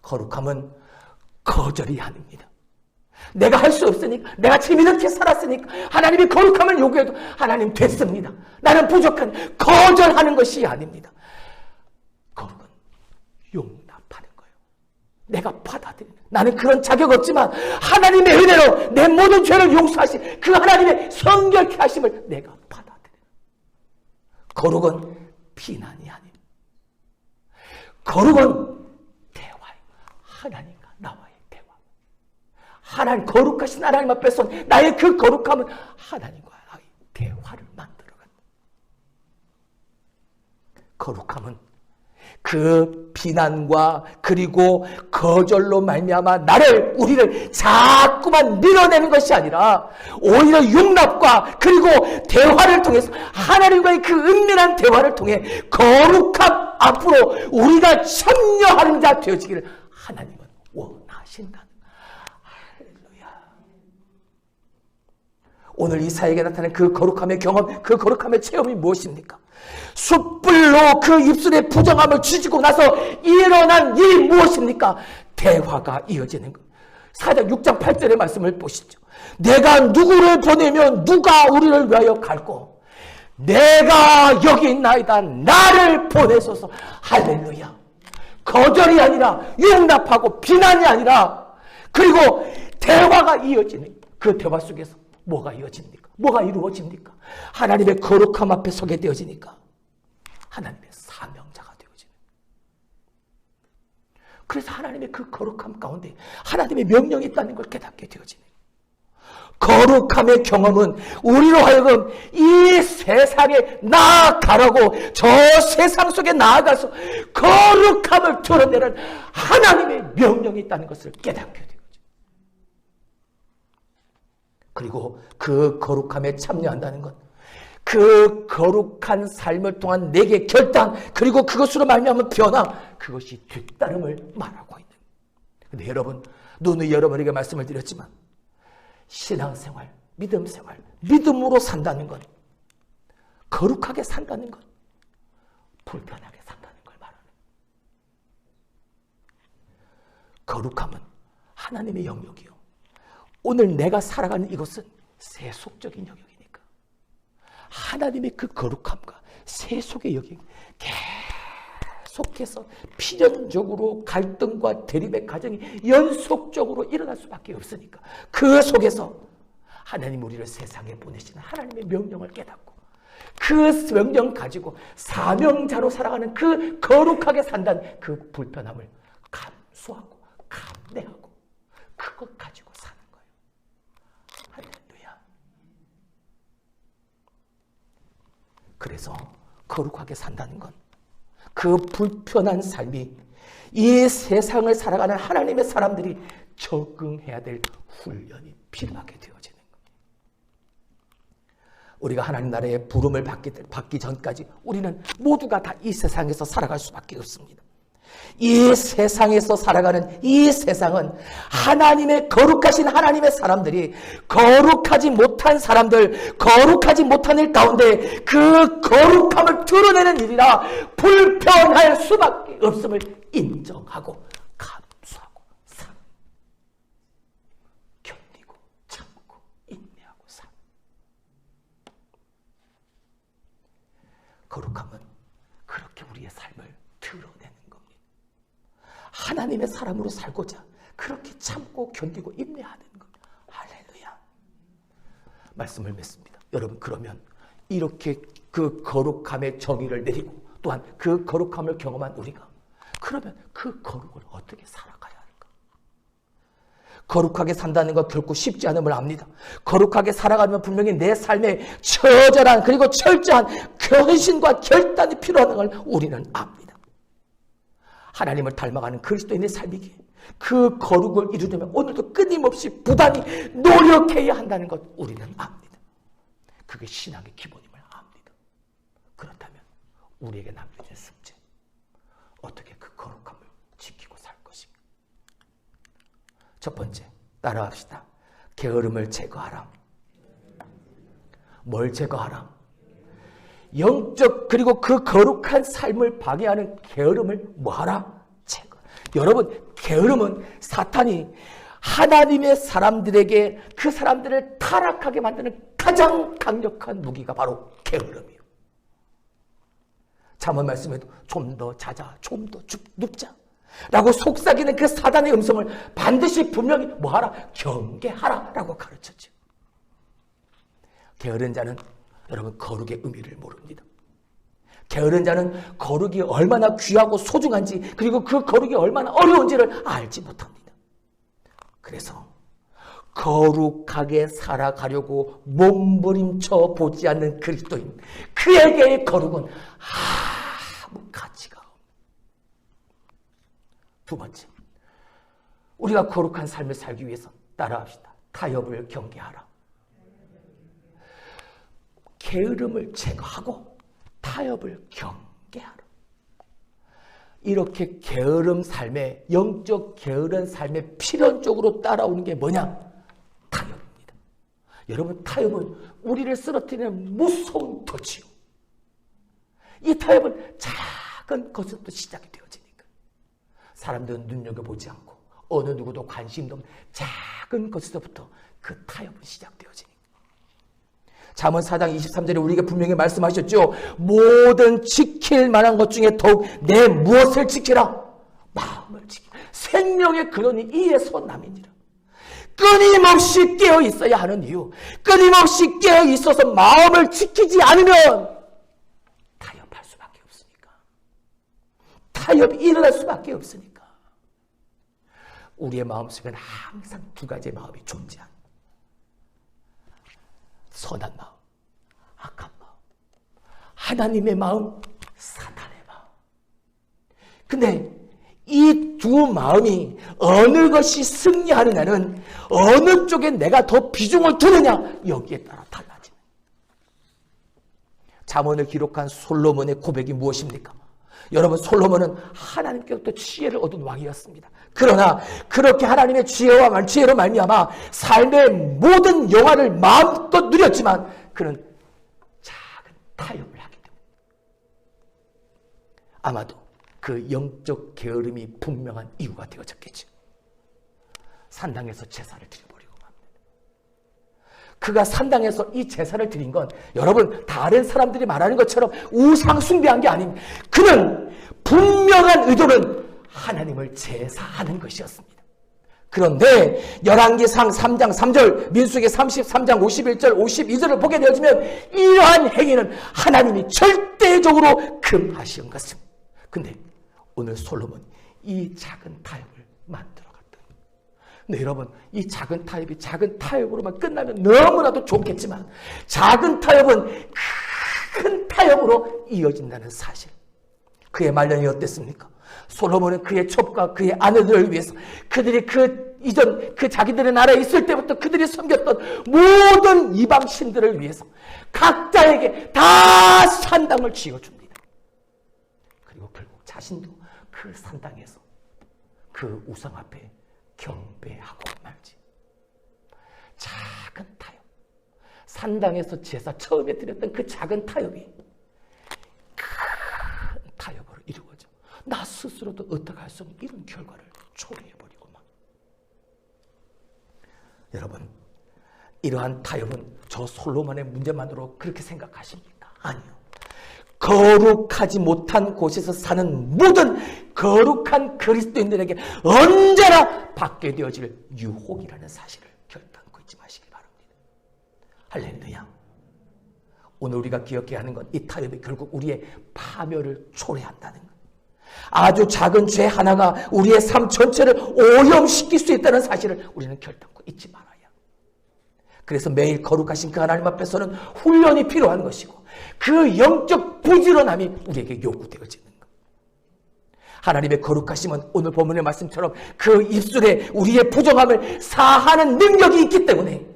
거룩함은 거절이 아닙니다. 내가 할 수 없으니까, 내가 지금 이렇게 살았으니까 하나님이 거룩함을 요구해도 하나님 됐습니다, 나는 부족한, 거절하는 것이 아닙니다. 거룩은 용납하는 거예요. 내가 받아들이는, 나는 그런 자격 없지만 하나님의 은혜로 내 모든 죄를 용서하신 그 하나님의 성결케 하심을 내가 받아들이는. 거룩은 비난이 아닙니다. 거룩은 대화예요. 하나님과 나와의 대화. 하나님, 거룩하신 하나님 앞에서 나의 그 거룩함은 하나님과 나의 대화를 만들어간다. 거룩함은 그 비난과 그리고 거절로 말미암아 우리를 자꾸만 밀어내는 것이 아니라 오히려 용납과 그리고 대화를 통해서 하나님과의 그 은밀한 대화를 통해 거룩함 앞으로 우리가 참여하는 자 되어지기를 하나님은 원하신다. 할렐루야. 오늘 이사에게 나타난 그 거룩함의 경험, 그 거룩함의 체험이 무엇입니까? 숯불로 그 입술에 부정함을 쥐지고 나서 일어난 일이 무엇입니까? 대화가 이어지는 것. 사장 6장 8절의 말씀을 보시죠. 내가 누구를 보내면 누가 우리를 위하여 갈고 내가 여기 있나이다, 나를 보내소서. 할렐루야. 거절이 아니라 용납하고 비난이 아니라 그리고 대화가 이어지는 그 대화 속에서 뭐가 이어집니까? 뭐가 이루어집니까? 하나님의 거룩함 앞에 서게 되어지니까 하나님의 사명자가 되어지는. 그래서 하나님의 그 거룩함 가운데 하나님의 명령이 있다는 걸 깨닫게 되어지는. 거룩함의 경험은 우리로 하여금 이 세상에 나아가라고, 저 세상 속에 나아가서 거룩함을 드러내는 하나님의 명령이 있다는 것을 깨닫게 되어지는. 그리고 그 거룩함에 참여한다는 것, 그 거룩한 삶을 통한 내게 결단, 그리고 그것으로 말미암은 변화, 그것이 뒤따름을 말하고 있는. 근데 여러분, 누누이 여러분에게 말씀을 드렸지만 신앙생활, 믿음생활, 믿음으로 산다는 것, 거룩하게 산다는 것, 불편하게 산다는 걸 말하는. 거룩함은 하나님의 영역이요, 오늘 내가 살아가는 이것은 세속적인 영역이니까 하나님의 그 거룩함과 세속의 영역이 계속해서 필연적으로 갈등과 대립의 과정이 연속적으로 일어날 수밖에 없으니까 그 속에서 하나님 우리를 세상에 보내시는 하나님의 명령을 깨닫고 그 명령 가지고 사명자로 살아가는 그 거룩하게 산다는 그 불편함을 감수하고 감내하고 그것 가지고 사는 거예요. 할렐루야. 그래서 거룩하게 산다는 건 그 불편한 삶이 이 세상을 살아가는 하나님의 사람들이 적응해야 될 훈련이 필요하게 되어지는 겁니다. 우리가 하나님 나라의 부름을 받기 전까지 우리는 모두가 다 이 세상에서 살아갈 수밖에 없습니다. 이 세상에서 살아가는 이 세상은 하나님의 거룩하신 하나님의 사람들이 거룩하지 못한 사람들, 거룩하지 못한 일 가운데 그 거룩함을 드러내는 일이라 불편할 수밖에 없음을 인정하고 감수하고 사, 견디고 참고 인내하고 사. 하나님의 사람으로 살고자 그렇게 참고 견디고 인내하는 것. 할렐루야. 말씀을 맺습니다. 여러분, 그러면 이렇게 그 거룩함의 정의를 내리고 또한 그 거룩함을 경험한 우리가 그러면 그 거룩을 어떻게 살아가야 할까? 거룩하게 산다는 것 결코 쉽지 않음을 압니다. 거룩하게 살아가면 분명히 내 삶에 처절한 그리고 철저한 헌신과 결단이 필요한 걸 우리는 압니다. 하나님을 닮아가는 그리스도인의 삶이기에 그 거룩을 이루려면 오늘도 끊임없이 부단히 노력해야 한다는 것 우리는 압니다. 그게 신앙의 기본임을 압니다. 그렇다면 우리에게 남겨진 숙제, 어떻게 그 거룩함을 지키고 살 것인가? 첫 번째, 따라합시다. 게으름을 제거하라. 뭘 제거하라? 영적 그리고 그 거룩한 삶을 방해하는 게으름을 뭐하라? 제거. 여러분, 게으름은 사탄이 하나님의 사람들에게 그 사람들을 타락하게 만드는 가장 강력한 무기가 바로 게으름이에요. 잠언 말씀에도 좀 더 자자, 좀 더 눕자 라고 속삭이는 그 사단의 음성을 반드시 분명히 뭐하라? 경계하라 라고 가르쳤죠. 게으른 자는 여러분 거룩의 의미를 모릅니다. 게으른 자는 거룩이 얼마나 귀하고 소중한지 그리고 그 거룩이 얼마나 어려운지를 알지 못합니다. 그래서 거룩하게 살아가려고 몸부림쳐 보지 않는 그리스도인, 그에게의 거룩은 아무 가치가 없습니다. 두 번째, 우리가 거룩한 삶을 살기 위해서 따라합시다. 타협을 경계하라. 게으름을 제거하고 타협을 경계하라. 이렇게 게으름 삶에, 영적 게으른 삶에 필연적으로 따라오는 게 뭐냐? 타협입니다. 여러분, 타협은 우리를 쓰러뜨리는 무서운 덫이요. 이 타협은 작은 것부터 시작이 되어지니까 사람들은 눈여겨보지 않고 어느 누구도 관심도 없는 작은 것에서부터 그 타협은 시작되어지니까. 잠언 4장 23절에 우리에게 분명히 말씀하셨죠. 모든 지킬 만한 것 중에 더욱 내 무엇을 지키라? 마음을 지키라. 생명의 근원이 이에서 남이니라. 끊임없이 깨어 있어야 하는 이유, 끊임없이 깨어 있어서 마음을 지키지 않으면 타협할 수밖에 없으니까. 타협이 일어날 수밖에 없으니까. 우리의 마음속에는 항상 두 가지의 마음이 존재합니다. 선한 마음, 악한 마음, 하나님의 마음, 사탄의 마음. 근데 이 두 마음이 어느 것이 승리하느냐는 어느 쪽에 내가 더 비중을 두느냐 여기에 따라 달라지는. 잠언을 기록한 솔로몬의 고백이 무엇입니까? 여러분, 솔로몬은 하나님께로부터 지혜를 얻은 왕이었습니다. 그러나 그렇게 하나님의 지혜로 말미암아 삶의 모든 영화를 마음껏 누렸지만 그는 작은 타협을 하게 됩니다. 아마도 그 영적 게으름이 분명한 이유가 되어졌겠죠. 산당에서 제사를 드려버리고 맙니다. 그가 산당에서 이 제사를 드린 건 여러분 다른 사람들이 말하는 것처럼 우상 숭배한 게 아닙니다. 그는 분명한 의도는 하나님을 제사하는 것이었습니다. 그런데 열왕기상 3장 3절, 민수기 33장 51절 52절을 보게 되어지면 이러한 행위는 하나님이 절대적으로 금하시는 것입니다. 근데 오늘 솔로몬이 이 작은 타협을 만들어갔더니, 근데 여러분, 이 작은 타협이 작은 타협으로만 끝나면 너무나도 좋겠지만 작은 타협은 큰 타협으로 이어진다는 사실. 그의 말년이 어땠습니까? 솔로몬은 그의 첩과 그의 아내들을 위해서, 그들이 이전 자기들의 나라에 있을 때부터 그들이 섬겼던 모든 이방신들을 위해서 각자에게 다 산당을 지어줍니다. 그리고 결국 자신도 그 산당에서 그 우상 앞에 경배하고 말지. 작은 타협, 산당에서 제사 처음에 드렸던 그 작은 타협이 큰 타협으로 이루어져 나 스스로도 어떡할 수 없는 이런 결과를 초래해버리고만. 여러분, 이러한 타협은 저 솔로몬의 문제만으로 그렇게 생각하십니까? 아니요. 거룩하지 못한 곳에서 사는 모든 거룩한 그리스도인들에게 언제나 받게 되어질 유혹이라는 사실을 결단코 잊지 마시기 바랍니다. 할렐루야. 오늘 우리가 기억해야 하는 건 이 타협이 결국 우리의 파멸을 초래한다는 것. 아주 작은 죄 하나가 우리의 삶 전체를 오염시킬 수 있다는 사실을 우리는 결단코 잊지 말아야. 그래서 매일 거룩하신 그 하나님 앞에서는 훈련이 필요한 것이고 그 영적 부지런함이 우리에게 요구되어지는 것. 하나님의 거룩하심은 오늘 본문의 말씀처럼 그 입술에 우리의 부정함을 사하는 능력이 있기 때문에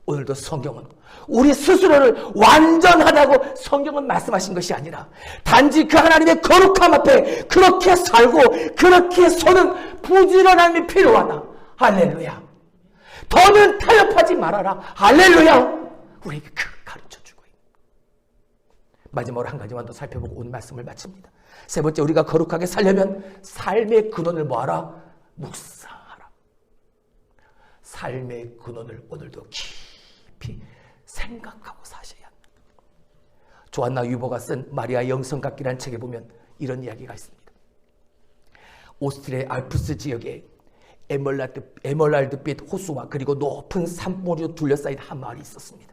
오늘도 성경은 우리 스스로를 완전하다고 성경은 말씀하신 것이 아니라 단지 그 하나님의 거룩함 앞에 그렇게 살고 그렇게 서는 부지런함이 필요하다. 할렐루야. 더는 타협하지 말아라. 할렐루야. 우리에게 그 가르쳐주고 있는. 마지막으로 한 가지만 더 살펴보고 오늘 말씀을 마칩니다. 세 번째, 우리가 거룩하게 살려면 삶의 근원을 뭐하라? 묵상하라. 삶의 근원을 오늘도 깊이 생각하고 사셔야 합니다. 조한나 유보가 쓴 마리아 영성각기라는 책에 보면 이런 이야기가 있습니다. 오스트리아 알프스 지역에 에메랄드빛 호수와 그리고 높은 산모로 둘러싸인 한 마을이 있었습니다.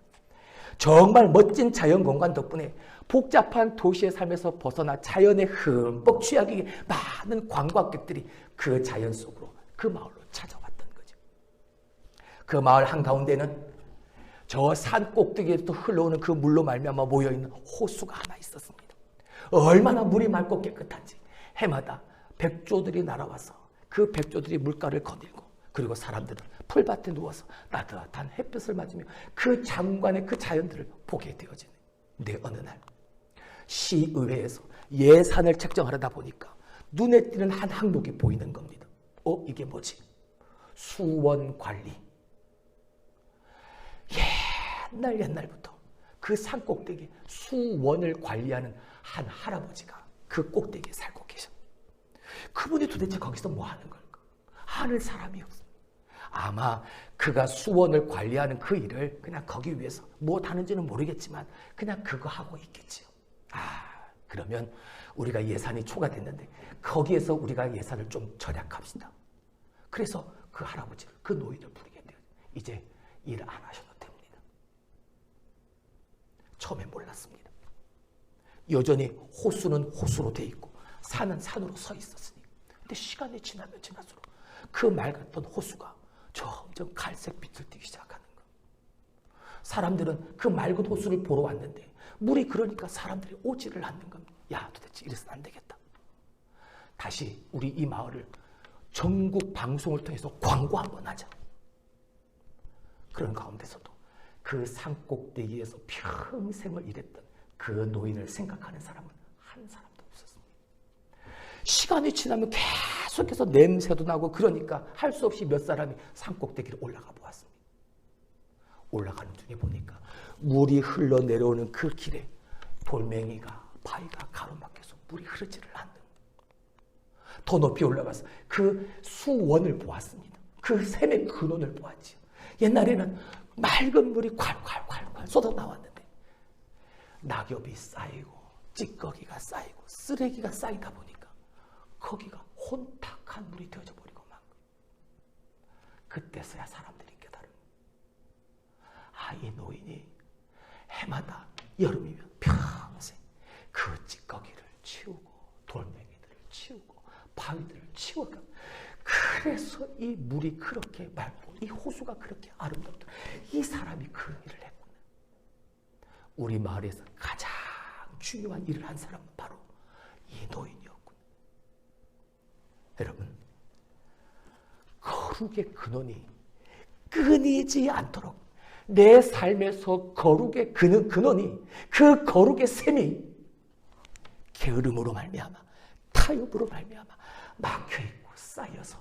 정말 멋진 자연공간 덕분에 복잡한 도시의 삶에서 벗어나 자연에 흠뻑 취하기 많은 관광객들이 그 자연 속으로 그 마을로 찾아왔던 거죠. 그 마을 한가운데는 저 산 꼭대기에서 흘러오는 그 물로 말미암아 모여있는 호수가 하나 있었습니다. 얼마나 물이 맑고 깨끗한지 해마다 백조들이 날아와서 그 백조들이 물가를 거닐고 그리고 사람들은 풀밭에 누워서 따뜻한 햇빛을 맞으며 그 장관의 그 자연들을 보게 되어지는. 근데 어느 날 시의회에서 예산을 책정하려다 보니까 눈에 띄는 한 항목이 보이는 겁니다. 이게 뭐지? 수원 관리. 옛날부터 그 산 꼭대기에 수원을 관리하는 한 할아버지가 그 꼭대기에 살고 계셔. 그분이 도대체 거기서 뭐 하는 걸까? 하는 사람이 없습니다. 아마 그가 수원을 관리하는 그 일을 그냥 거기 위해서 뭐 하는지는 모르겠지만 그냥 그거 하고 있겠지요. 그러면 우리가 예산이 초과됐는데 거기에서 우리가 예산을 좀 절약합시다. 그래서 그 할아버지를, 그 노인을 부르게 돼요. 이제 일 안 하셔도 됩니다. 처음에 몰랐습니다. 여전히 호수는 호수로 돼 있고 산은 산으로 서 있었으니. 근데 시간이 지나면 지날수록 그 맑았던 호수가 점점 갈색 빛을 띠기 시작하는 거. 사람들은 그 맑은 호수를 보러 왔는데 물이 그러니까 사람들이 오지를 않는 겁니다. 야, 도대체 이래서는 안 되겠다. 다시 우리 이 마을을 전국 방송을 통해서 광고 한번 하자. 그런 가운데서도 그 산꼭대기에서 평생을 일했던 그 노인을 생각하는 사람은 한 사람도 없었습니다. 시간이 지나면 계속해서 냄새도 나고 그러니까 할 수 없이 몇 사람이 산꼭대기를 올라가 보았습니다. 올라가는 중에 보니까 물이 흘러내려오는 그 길에 돌멩이가, 바위가 가로막혀서 물이 흐르지를 않는. 더 높이 올라가서 그 수원을 보았습니다. 그 샘의 근원을 보았지요. 옛날에는 맑은 물이 콸콸콸콸 쏟아 나왔는데 낙엽이 쌓이고 찌꺼기가 쌓이고 쓰레기가 쌓이다 보니까 거기가 혼탁한 물이 되어져 버리고 만 거예요. 그때서야 사람들이 깨달은. 이 노인이 해마다 여름이면 평생 그 찌꺼기를 치우고 돌멩이들을 치우고 바위들을 치워가. 그래서 이 물이 그렇게 맑고 이 호수가 그렇게 아름답다. 이 사람이 그 일을 했구나. 우리 마을에서 가장 중요한 일을 한 사람은 바로 이 노인이었구나. 여러분, 거룩의 근원이 끊이지 않도록 내 삶에서 거룩의 근원이, 그 거룩의 샘이 게으름으로 말미암아, 타협으로 말미암아 막혀있고 쌓여서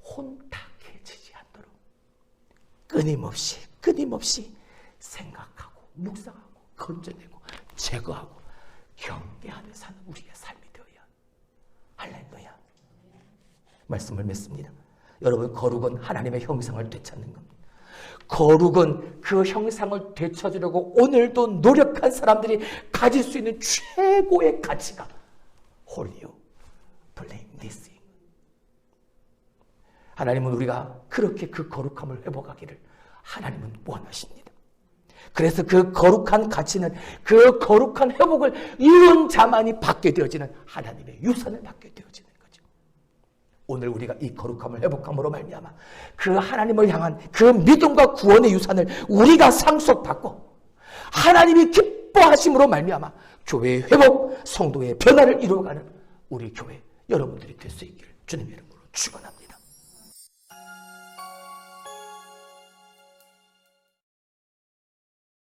혼탁해지지 않도록 끊임없이 생각하고 묵상하고 건져내고 제거하고 경계하며 사는 우리의 삶이 되어야. 할렐루야. 말씀을 맺습니다. 여러분, 거룩은 하나님의 형상을 되찾는 겁니다. 거룩은 그 형상을 되찾으려고 오늘도 노력한 사람들이 가질 수 있는 최고의 가치가 홀리요 proclaim this thing. 하나님은 우리가 그렇게 그 거룩함을 회복하기를 하나님은 원하십니다. 그래서 그 거룩한 가치는, 그 거룩한 회복을 이룬 자만이 받게 되어지는 하나님의 유산을 받게 되어지는 거죠. 오늘 우리가 이 거룩함을 회복함으로 말미암아 그 하나님을 향한 그 믿음과 구원의 유산을 우리가 상속받고 하나님이 기뻐하심으로 말미암아 교회의 회복, 성도의 변화를 이루어가는 우리 교회 여러분들이 될 수 있기를 주님의 이름으로 축원합니다.